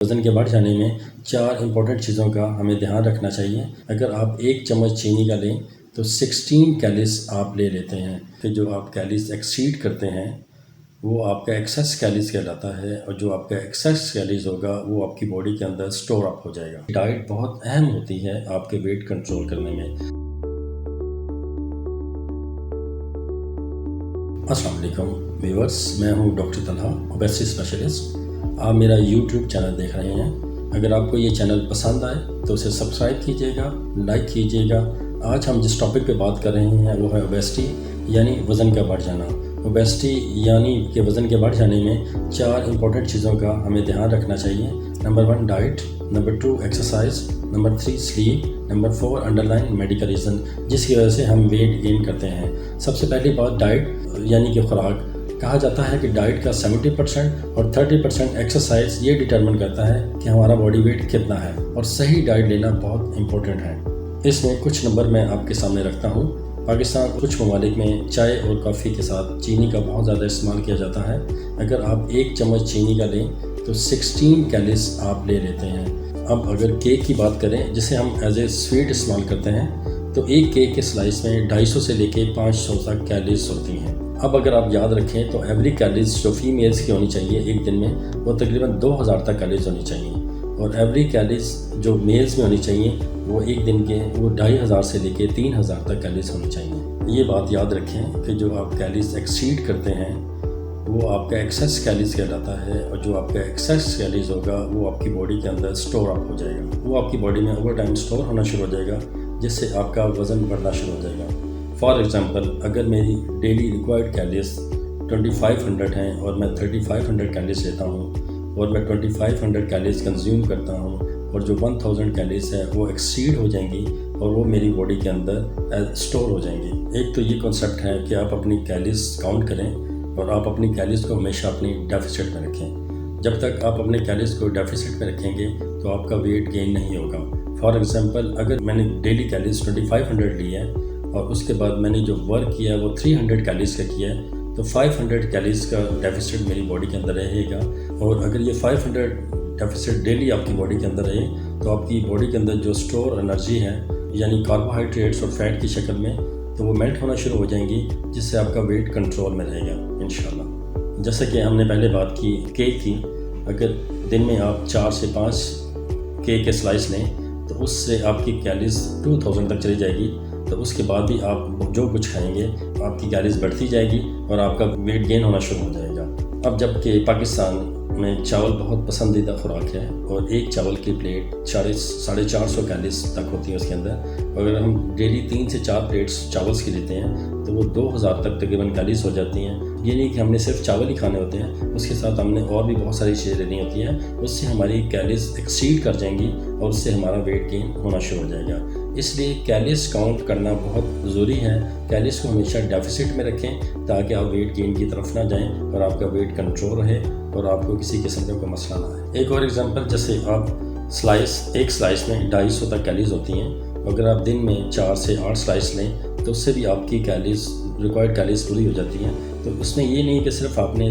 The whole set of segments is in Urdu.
وزن کے بڑھ جانے میں 4 امپورٹنٹ چیزوں کا ہمیں دھیان رکھنا چاہیے۔ اگر آپ 1 چمچ چینی کا لیں تو 16 کیلریز آپ لے لیتے ہیں کہ جو آپ کیلریز ایکسیڈ کرتے ہیں وہ آپ کا ایکسیس کیلریز کہلاتا ہے، اور جو آپ کا ایکسیس کیلریز ہوگا وہ آپ کی باڈی کے اندر سٹور اپ ہو جائے گا۔ ڈائٹ بہت اہم ہوتی ہے آپ کے ویٹ کنٹرول کرنے میں۔ السلام علیکم ویورز، میں ہوں ڈاکٹر طلحہ، اوبیسٹی اسپیشلسٹ۔ آپ میرا یوٹیوب چینل دیکھ رہے ہیں۔ اگر آپ کو یہ چینل پسند آئے تو اسے سبسکرائب کیجیے گا، لائک کیجیے گا۔ آج ہم جس ٹاپک پہ بات کر رہے ہیں وہ ہے اوبیسٹی، یعنی وزن کا بڑھ جانا۔ اوبیسٹی یعنی کہ وزن کے بڑھ جانے میں 4 امپورٹنٹ چیزوں کا ہمیں دھیان رکھنا چاہیے۔ Number 1 diet, number 2 exercise, number 3 sleep, number 4 underlying medical reason جس کی وجہ سے ہم ویٹ گین کرتے ہیں۔ سب سے پہلی بات ڈائٹ یعنی کہ خوراک۔ کہا جاتا ہے کہ ڈائٹ کا 70% اور 30% ایکسرسائز یہ ڈٹرمن کرتا ہے کہ ہمارا باڈی ویٹ کتنا ہے، اور صحیح ڈائٹ لینا بہت امپورٹنٹ ہے۔ اس میں کچھ نمبر میں آپ کے سامنے رکھتا ہوں۔ پاکستان کچھ ممالک میں چائے اور کافی کے ساتھ چینی کا بہت زیادہ استعمال کیا جاتا ہے۔ اگر آپ 1 چمچ چینی کا لیں تو 16 کیلریز آپ لے لیتے ہیں۔ اب اگر کیک کی بات کریں جسے ہم ایز اے سویٹ استعمال کرتے ہیں تو ایک کیک کے سلائس میں 250 سے لے کے 500 تک کیلریز ہوتی ہیں۔ اب اگر آپ یاد رکھیں تو ایوری کیلریز جو فیمیلز کی ہونی چاہیے ایک دن میں وہ تقریباً 2000 تک کیلریز ہونی چاہیے، اور ایوری کیلریز جو میلز میں ہونی چاہیے وہ ایک دن کے 2500 سے لے کے 3000 تک کیلریز ہونی چاہیے۔ یہ بات یاد رکھیں کہ جو آپ کیلریز ایکسیڈ کرتے ہیں وہ آپ کا ایکسیس کیلریز کہلاتا ہے، اور جو آپ کا ایکسیس کیلریز ہوگا وہ آپ کی باڈی کے اندر سٹور اپ ہو جائے گا۔ وہ آپ کی باڈی میں اوور ٹائم سٹور ہونا شروع ہو جائے گا، جس سے آپ کا وزن بڑھنا شروع ہو جائے گا۔ فار ایگزامپل، اگر میری ڈیلی ریکوائرڈ کیلریز 2500 ہیں اور میں 3500 کیلریز لیتا ہوں، اور میں 2500 کیلریز کنزیوم کرتا ہوں، اور جو 1000 کیلریز ہے وہ ایکسیڈ ہو جائیں گی اور وہ میری باڈی کے اندر سٹور ہو جائیں گی۔ ایک تو یہ کنسیپٹ ہے کہ آپ اپنی کیلریز کاؤنٹ کریں اور آپ اپنی کیلریز کو ہمیشہ اپنی ڈیفیسٹ میں رکھیں۔ جب تک آپ اپنے کیلریز کو ڈیفیسٹ میں رکھیں گے تو آپ کا ویٹ گین نہیں ہوگا۔ فار ایگزامپل، اگر میں نے ڈیلی کیلریز 2500 لی ہے اور اس کے بعد میں نے جو ورک کیا ہے وہ 300 کیلریز کا کیا ہے تو 500 کیلریز کا ڈیفیسٹ میری باڈی کے اندر رہے گا، اور اگر یہ 500 ڈیفیسٹ ڈیلی آپ کی باڈی کے اندر رہے تو آپ کی باڈی کے اندر جو سٹور انرجی ہے یعنی کاربوہائیڈریٹس اور فیٹ کی شکل میں تو وہ میلٹ ہونا شروع ہو جائیں گی، جس سے آپ کا ویٹ کنٹرول میں رہے گا انشاءاللہ۔ جیسا کہ ہم نے پہلے بات کی کیک کی، اگر دن میں آپ 4 سے 5 کیک کے سلائس لیں تو اس سے آپ کی کیلریز 2000 تک چلی جائے گی، تو اس کے بعد بھی آپ جو کچھ کھائیں گے آپ کی کیلریز بڑھتی جائے گی اور آپ کا ویٹ گین ہونا شروع ہو جائے گا۔ اب جب کہ پاکستان میں چاول بہت پسندیدہ خوراک ہے، اور ایک چاول کی پلیٹ 450 کیلریز تک ہوتی ہے اس کے اندر، اگر ہم ڈیلی 3 سے 4 پلیٹس چاولس کی لیتے ہیں تو وہ 2000 تک تقریباً کیلریز ہو جاتی ہیں۔ یہ نہیں کہ ہم نے صرف چاول ہی کھانے ہوتے ہیں، اس کے ساتھ ہم نے اور بھی بہت ساری چیزیں لینی ہوتی ہیں، اس سے ہماری کیلریز ایکسیڈ کر جائیں گی اور اس سے ہمارا ویٹ گین ہونا شروع ہو جائے گا۔ اس لیے کیلریز کاؤنٹ کرنا بہت ضروری ہے۔ کیلریز کو ہمیشہ ڈیفیسٹ میں رکھیں تاکہ آپ ویٹ گین کی طرف نہ جائیں اور آپ کا ویٹ کنٹرول رہے اور آپ کو کسی قسم کا کوئی مسئلہ نہ آئے۔ ایک اور ایگزامپل، جیسے آپ ایک سلائس میں 250 تک کیلریز ہوتی ہیں، اگر آپ دن میں 4 سے 8 سلائس لیں تو اس سے بھی آپ کی کیلریز ریکوائرڈ کیلریز پوری ہو جاتی ہیں۔ تو اس میں یہ نہیں کہ صرف آپ نے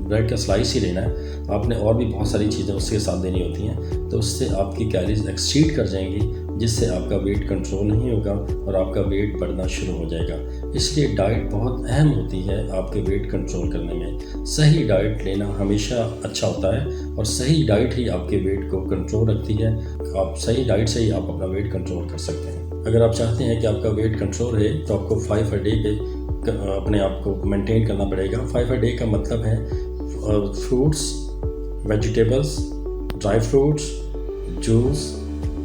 بریڈ کا سلائس ہی لینا ہے، آپ نے اور بھی بہت ساری چیزیں اس کے ساتھ دینی ہوتی ہیں، تو اس سے آپ کی کیلریز ایکسیڈ کر جائیں گی، جس سے آپ کا ویٹ کنٹرول نہیں ہوگا اور آپ کا ویٹ بڑھنا شروع ہو جائے گا۔ اس لیے ڈائٹ بہت اہم ہوتی ہے آپ کے ویٹ کنٹرول کرنے میں۔ صحیح ڈائٹ لینا ہمیشہ اچھا ہوتا ہے، اور صحیح ڈائٹ ہی آپ کے ویٹ کو کنٹرول رکھتی ہے۔ آپ صحیح ڈائٹ سے ہی آپ اپنا ویٹ کنٹرول کر سکتے ہیں۔ اگر آپ چاہتے ہیں کہ آپ کا ویٹ کنٹرول رہے تو آپ کو 5 a day پہ اپنے آپ کو مینٹین کرنا پڑے گا۔ 5 a day کا مطلب ہے fruits, vegetables, dry fruits, juice,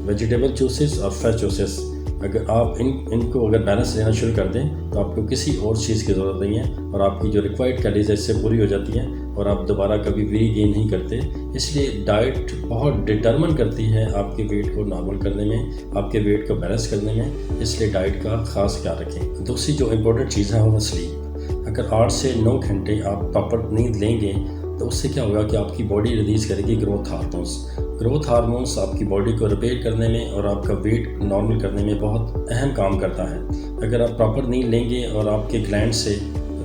vegetable juices اور فریش جوسز۔ اگر آپ ان کو اگر بیلنس لینا شروع کر دیں تو آپ کو کسی اور چیز کی ضرورت نہیں ہے، اور آپ کی جو ریکوائرڈ کیلریز ہے اس سے پوری ہو جاتی ہیں، اور آپ دوبارہ کبھی ویٹ گین نہیں کرتے۔ اس لیے ڈائٹ بہت ڈٹرمن کرتی ہے آپ کے ویٹ کو نارمل کرنے میں، آپ کے ویٹ کو بیلنس کرنے میں، اس لیے ڈائٹ کا خاص خیال رکھیں۔ دوسری جو امپورٹنٹ چیز ہے وہ سلیپ۔ اگر 8 سے 9 گھنٹے آپ پراپر نیند لیں گے تو اس سے کیا ہوگا کہ آپ کی باڈی ریلیز کرے گی گروتھ ہارمونس۔ گروتھ ہارمونس آپ کی باڈی کو ریپیئر کرنے میں اور آپ کا ویٹ نارمل کرنے میں بہت اہم کام کرتا ہے۔ اگر آپ پراپر نیند لیں گے اور آپ کے گلینڈ سے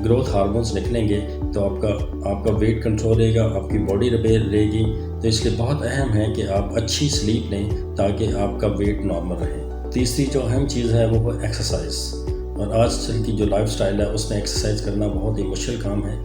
گروتھ ہارمونس نکلیں گے تو آپ کا ویٹ کنٹرول رہے گا، آپ کی باڈی ریپیئر رہے گی، تو اس لیے بہت اہم ہے کہ آپ اچھی سلیپ لیں تاکہ آپ کا ویٹ نارمل رہے۔ تیسری جو اہم چیز ہے وہ ایکسرسائز، اور آج کل کی جو لائف سٹائل ہے اس میں ایکسرسائز کرنا بہت ہی مشکل کام ہے،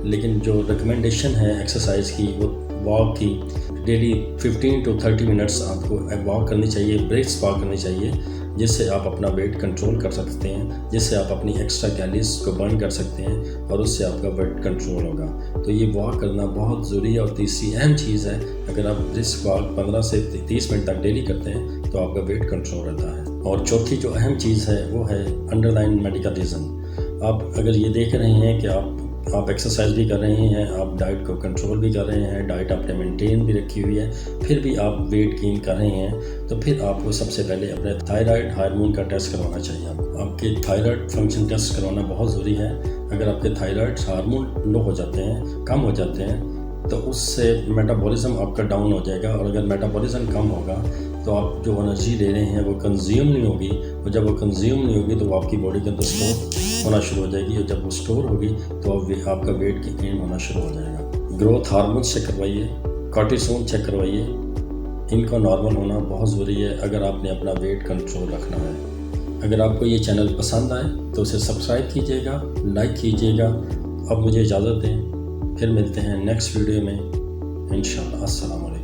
لیکن جو ریکمنڈیشن ہے ایکسرسائز کی وہ واک کی، ڈیلی 15 to 30 منٹس آپ کو واک کرنی چاہیے، بریکس واک کرنی چاہیے، جس سے آپ اپنا ویٹ کنٹرول کر سکتے ہیں، جس سے آپ اپنی ایکسٹرا کیلریز کو برن کر سکتے ہیں اور اس سے آپ کا ویٹ کنٹرول ہوگا۔ تو یہ واک کرنا بہت ضروری ہے۔ اور تیسری اہم چیز ہے، اگر آپ برسک واک 15 سے 30 منٹ تک ڈیلی کرتے ہیں تو آپ کا ویٹ کنٹرول رہتا ہے۔ اور چوتھی جو اہم چیز ہے وہ ہے انڈر لائن میڈیکل ریزن۔ آپ اگر یہ دیکھ رہے ہیں کہ آپ ایکسرسائز بھی کر رہے ہیں، آپ ڈائٹ کو کنٹرول بھی کر رہے ہیں، ڈائٹ آپ نے مینٹین بھی رکھی ہوئی ہے، پھر بھی آپ ویٹ گین کر رہے ہیں، تو پھر آپ کو سب سے پہلے اپنے تھائرائڈ ہارمون کا ٹیسٹ کروانا چاہیے۔ آپ کے تھائرائڈ فنکشن ٹیسٹ کروانا بہت ضروری ہے۔ اگر آپ کے تھائرائڈ ہارمون لو ہو جاتے ہیں، کم ہو جاتے ہیں، تو اس سے میٹابولزم آپ کا ڈاؤن ہو جائے گا، اور اگر میٹابولزم کم ہوگا تو آپ جو انرجی لے رہے ہیں وہ کنزیوم نہیں ہوگی، اور جب وہ کنزیوم نہیں ہوگی تو وہ آپ کی باڈی کے اندر اسٹور ہونا شروع ہو جائے گی، اور جب وہ اسٹور ہوگی تو آپ کا ویٹ گین ہونا شروع ہو جائے گا۔ گروتھ ہارمون چیک کروائیے، کارٹیسول چیک کروائیے، ان کا نارمل ہونا بہت ضروری ہے اگر آپ نے اپنا ویٹ کنٹرول رکھنا ہے۔ اگر آپ کو یہ چینل پسند آئے تو اسے سبسکرائب کیجیے گا، لائک کیجیے گا۔ اب مجھے اجازت دیں، پھر ملتے ہیں نیکسٹ ویڈیو میں انشاءاللہ۔ السلام علیکم۔